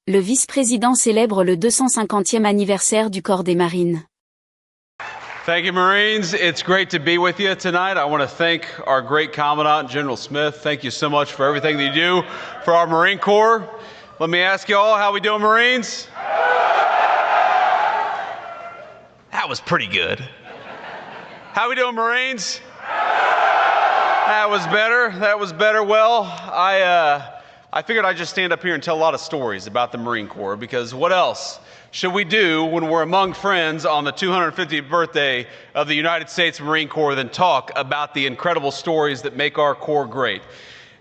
Le vice-président célèbre le 250e anniversaire du corps des marines. Thank you, Marines. It's great to be with you tonight. I want to thank our great Commandant, General Smith. Thank you so much for everything that you do for our Marine Corps. Let me ask you all, how we doing, Marines? That was pretty good. How we doing, Marines? That was better. That was better. Well, I figured I'd just stand up here and tell a lot of stories about the Marine Corps, because what else should we do when we're among friends on the 250th birthday of the United States Marine Corps than talk about the incredible stories that make our Corps great?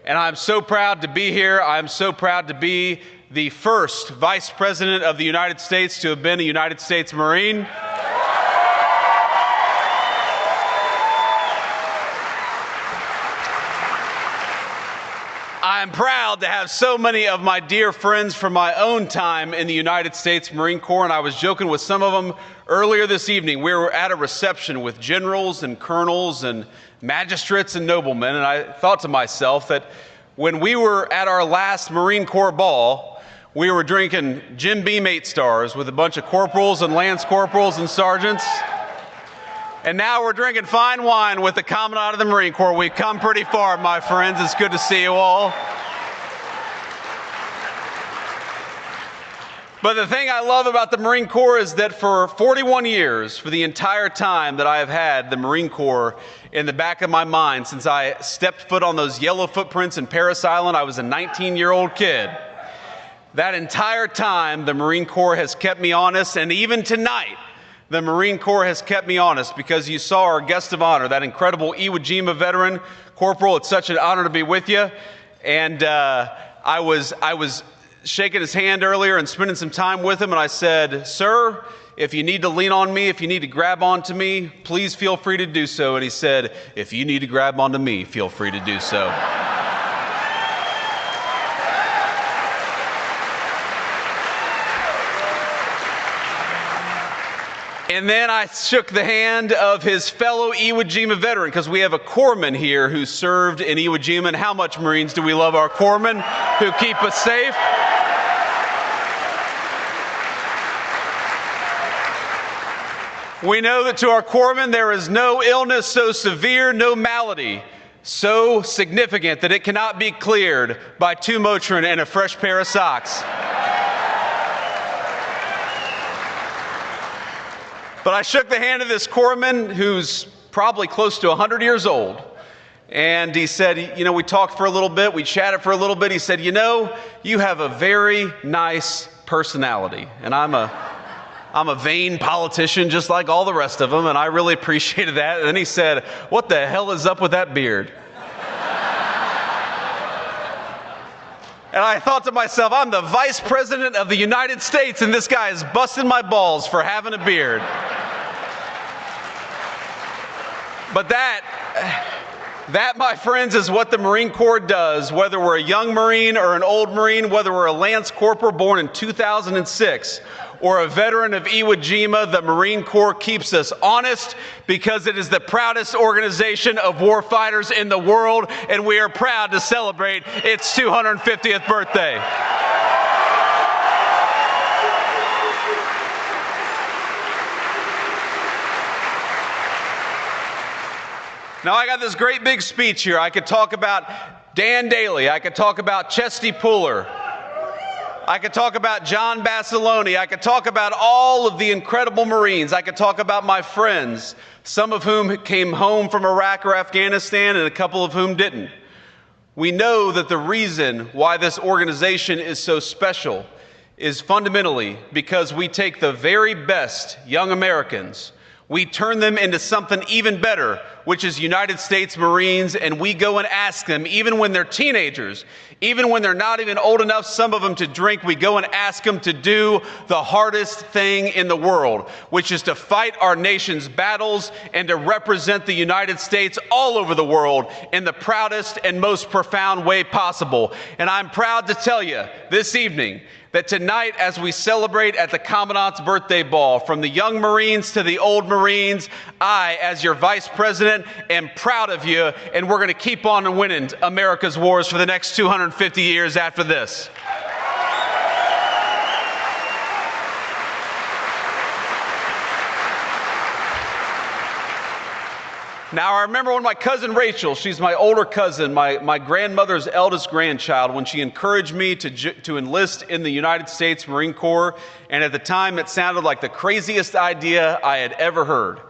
And I'm so proud to be here. I'm so proud to be the first Vice President of the United States to have been a United States Marine. I'm proud to have so many of my dear friends from my own time in the United States Marine Corps, and I was joking with some of them earlier this evening. We were at a reception with generals and colonels and magistrates and noblemen, and I thought to myself that when we were at our last Marine Corps ball, we were drinking Jim Beam 8 stars with a bunch of corporals and lance corporals and sergeants. And now we're drinking fine wine with the Commandant of the Marine Corps. We've come pretty far, my friends. It's good to see you all. But the thing I love about the Marine Corps is that for 41 years, for the entire time that I have had the Marine Corps in the back of my mind, since I stepped foot on those yellow footprints in Parris Island, I was a 19-year-old kid. That entire time, the Marine Corps has kept me honest, and even tonight, the Marine Corps has kept me honest, because you saw our guest of honor, that incredible Jima veteran, Corporal. It's such an honor to be with you. And I was shaking his hand earlier and spending some time with him, and I said, "Sir, if you need to lean on me, if you need to grab onto me, please feel free to do so." And he said, "If you need to grab onto me, feel free to do so." And then I shook the hand of his fellow Iwo Jima veteran, because we have a corpsman here who served in Iwo Jima. And how much, Marines, do we love our corpsmen who keep us safe? We know that to our corpsmen there is no illness so severe, no malady so significant that it cannot be cleared by 2 Motrin and a fresh pair of socks. But I shook the hand of this corpsman who's probably close to 100 years old. And he said, we talked for a little bit, we chatted for a little bit. He said, you have a very nice personality. And I'm a vain politician just like all the rest of them, and I really appreciated that. And then he said, "What the hell is up with that beard?" And I thought to myself, I'm the Vice President of the United States, and this guy is busting my balls for having a beard. But that, my friends, is what the Marine Corps does, whether we're a young Marine or an old Marine, whether we're a Lance Corporal born in 2006 or a veteran of Iwo Jima. The Marine Corps keeps us honest, because it is the proudest organization of warfighters in the world, and we are proud to celebrate its 250th birthday. Now, I got this great big speech here. I could talk about Dan Daly. I could talk about Chesty Puller. I could talk about John Basilone. I could talk about all of the incredible Marines. I could talk about my friends, some of whom came home from Iraq or Afghanistan and a couple of whom didn't. We know that the reason why this organization is so special is fundamentally because we take the very best young Americans, we turn them into something even better, which is United States Marines, and we go and ask them, even when they're teenagers, even when they're not even old enough, some of them, to drink, we go and ask them to do the hardest thing in the world, which is to fight our nation's battles and to represent the United States all over the world in the proudest and most profound way possible. And I'm proud to tell you this evening that tonight, as we celebrate at the Commandant's birthday ball, from the young Marines to the old Marines, I, as your Vice President, am proud of you, and we're going to keep on winning America's wars for the next 250 years after this. Now, I remember when my cousin Rachel, she's my older cousin, my grandmother's eldest grandchild, when she encouraged me to enlist in the United States Marine Corps, and at the time it sounded like the craziest idea I had ever heard.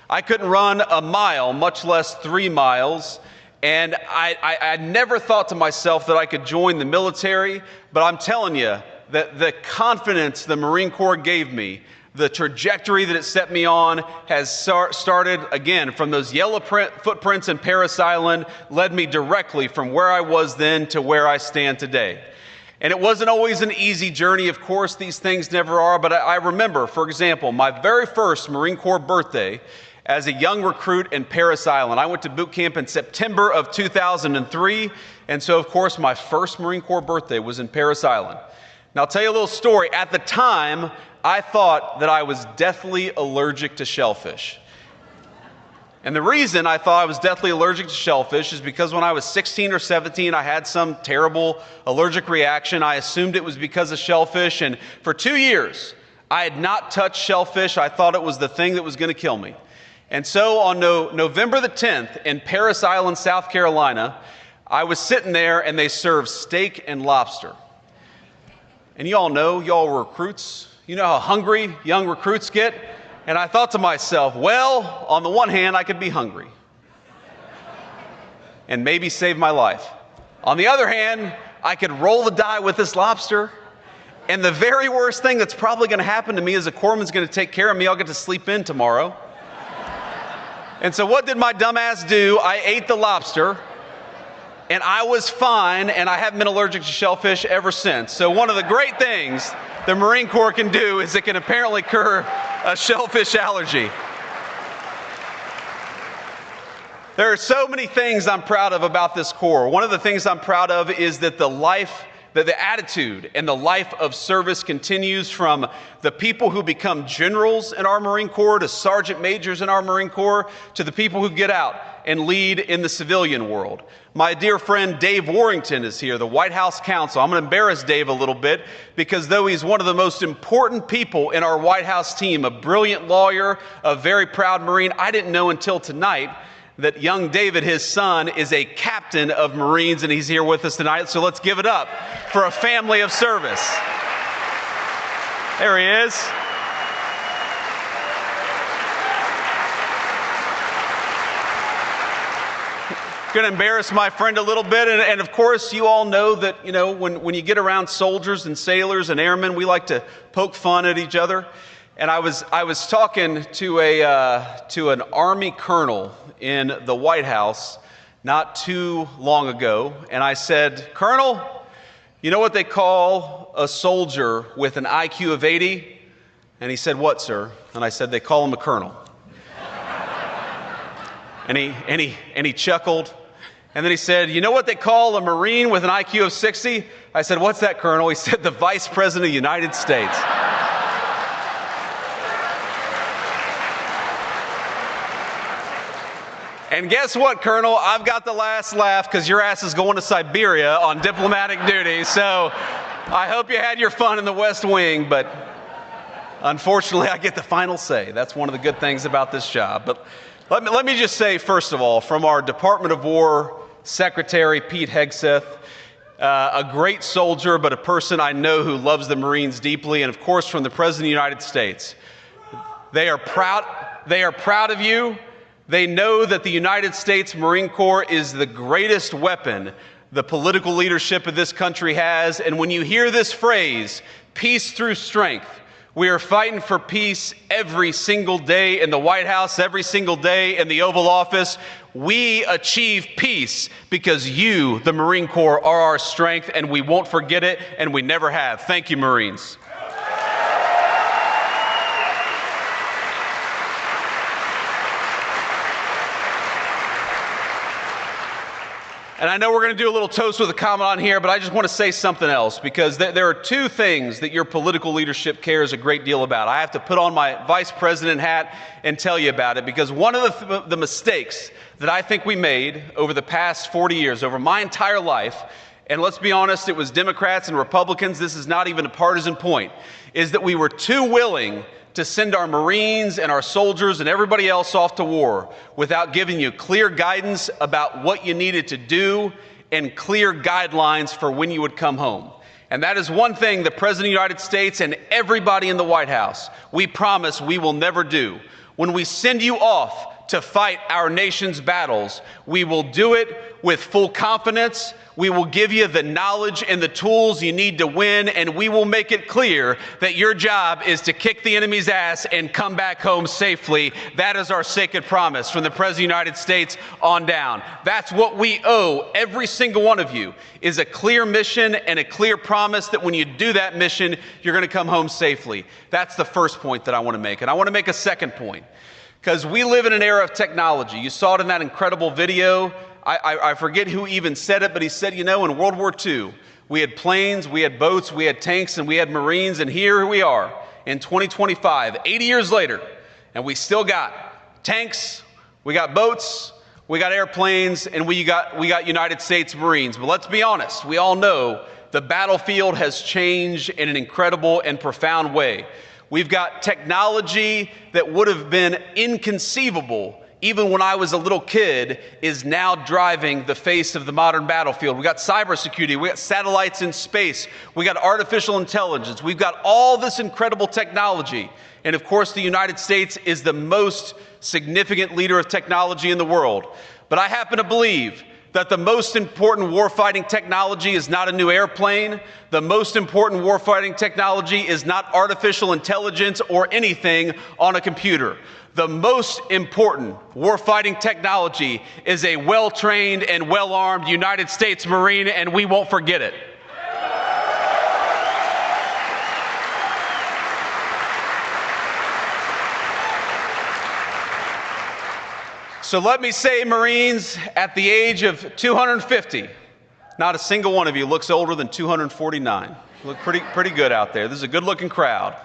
I couldn't run a mile, much less 3 miles, and I never thought to myself that I could join the military, but I'm telling you that the confidence the Marine Corps gave me, the trajectory that it set me on has started, again, from those yellow footprints in Parris Island, led me directly from where I was then to where I stand today. And it wasn't always an easy journey, of course, these things never are, but I remember, for example, my very first Marine Corps birthday as a young recruit in Parris Island. I went to boot camp in September of 2003, and so, of course, my first Marine Corps birthday was in Parris Island. Now, I'll tell you a little story. At the time, I thought that I was deathly allergic to shellfish. And the reason I thought I was deathly allergic to shellfish is because when I was 16 or 17, I had some terrible allergic reaction. I assumed it was because of shellfish, and for 2 years, I had not touched shellfish. I thought it was the thing that was going to kill me. And so on November the 10th in Parris Island, South Carolina, I was sitting there and they served steak and lobster. And y'all were recruits. You know how hungry young recruits get? And I thought to myself, well, on the one hand, I could be hungry and maybe save my life. On the other hand, I could roll the die with this lobster. And the very worst thing that's probably going to happen to me is a corpsman's going to take care of me. I'll get to sleep in tomorrow. And so what did my dumb ass do? I ate the lobster. And I was fine, and I haven't been allergic to shellfish ever since. So one of the great things the Marine Corps can do is it can apparently cure a shellfish allergy. There are so many things I'm proud of about this Corps. One of the things I'm proud of is that the attitude and the life of service continues from the people who become generals in our Marine Corps to sergeant majors in our Marine Corps to the people who get out and lead in the civilian world. My dear friend Dave Warrington is here, the White House counsel. I'm going to embarrass Dave a little bit because though he's one of the most important people in our White House team, a brilliant lawyer, a very proud Marine, I didn't know until tonight that young David, his son, is a captain of Marines, and he's here with us tonight. So let's give it up for a family of service. There he is. Going to embarrass my friend a little bit, and of course, you all know that when you get around soldiers and sailors and airmen, we like to poke fun at each other. And I was talking to an Army colonel in the White House not too long ago, and I said, "Colonel, you know what they call a soldier with an IQ of 80?" And he said, "What, sir?" And I said, "They call him a colonel." and he chuckled. And then he said, "You know what they call a Marine with an IQ of 60? I said, "What's that, Colonel?" He said, "The Vice-President of the United States." And guess what, Colonel? I've got the last laugh because your ass is going to Siberia on diplomatic duty. So I hope you had your fun in the West Wing, but unfortunately, I get the final say. That's one of the good things about this job. But let me just say, first of all, from our Department of War Secretary, Pete Hegseth, a great soldier, but a person I know who loves the Marines deeply, and of course, from the President of the United States. They are proud of you. They know that the United States Marine Corps is the greatest weapon the political leadership of this country has. And when you hear this phrase, peace through strength, we are fighting for peace every single day in the White House, every single day in the Oval Office. We achieve peace because you, the Marine Corps, are our strength, and we won't forget it, and we never have. Thank you, Marines. And I know we're going to do a little toast with a comment on here, but I just want to say something else, because there are two things that your political leadership cares a great deal about. I have to put on my vice president hat and tell you about it, because one of the mistakes that I think we made over the past 40 years, over my entire life, and let's be honest, it was Democrats and Republicans, this is not even a partisan point, is that we were too willing to send our Marines and our soldiers and everybody else off to war without giving you clear guidance about what you needed to do and clear guidelines for when you would come home. And that is one thing the President of the United States and everybody in the White House, we promise we will never do. When we send you off to fight our nation's battles, we will do it with full confidence. We will give you the knowledge and the tools you need to win, and we will make it clear that your job is to kick the enemy's ass and come back home safely. That is our sacred promise from the President of the United States on down. That's what we owe every single one of you, is a clear mission and a clear promise that when you do that mission, you're going to come home safely. That's the first point that I want to make. And I want to make a second point, because we live in an era of technology. You saw it in that incredible video. I forget who even said it, but he said, you know, in World War II, we had planes, we had boats, we had tanks, and we had Marines, and here we are in 2025, 80 years later, and we still got tanks, we got boats, we got airplanes, and we got United States Marines. But let's be honest, we all know the battlefield has changed in an incredible and profound way. We've got technology that would have been inconceivable even when I was a little kid, is now driving the face of the modern battlefield. We got cybersecurity, we got satellites in space, we got artificial intelligence, we've got all this incredible technology. And of course, the United States is the most significant leader of technology in the world. But I happen to believe that the most important warfighting technology is not a new airplane. The most important warfighting technology is not artificial intelligence or anything on a computer. The most important warfighting technology is a well-trained and well-armed United States Marine, and we won't forget it. So let me say, Marines, at the age of 250, not a single one of you looks older than 249. You look pretty good out there. This is a good-looking crowd.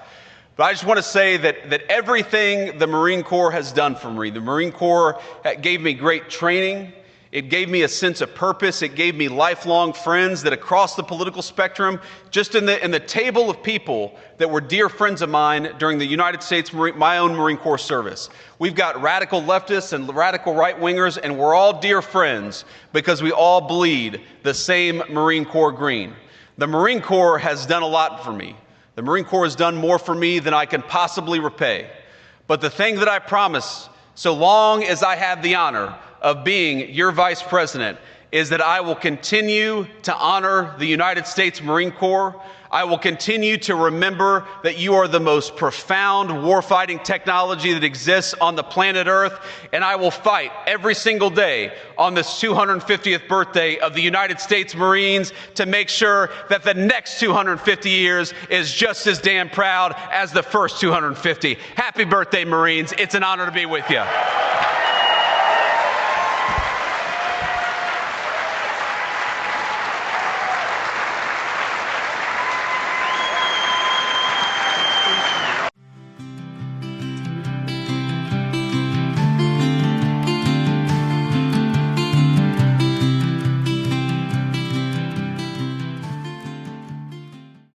But I just want to say that everything the Marine Corps has done for me, the Marine Corps gave me great training. It gave me a sense of purpose. It gave me lifelong friends that across the political spectrum, just in the table of people that were dear friends of mine during the United States, my own Marine Corps service. We've got radical leftists and radical right-wingers, and we're all dear friends because we all bleed the same Marine Corps green. The Marine Corps has done a lot for me. The Marine Corps has done more for me than I can possibly repay. But the thing that I promise, so long as I have the honor of being your Vice President, is that I will continue to honor the United States Marine Corps. I will continue to remember that you are the most profound warfighting technology that exists on the planet Earth, and I will fight every single day on this 250th birthday of the United States Marines to make sure that the next 250 years is just as damn proud as the first 250. Happy birthday, Marines. It's an honor to be with you.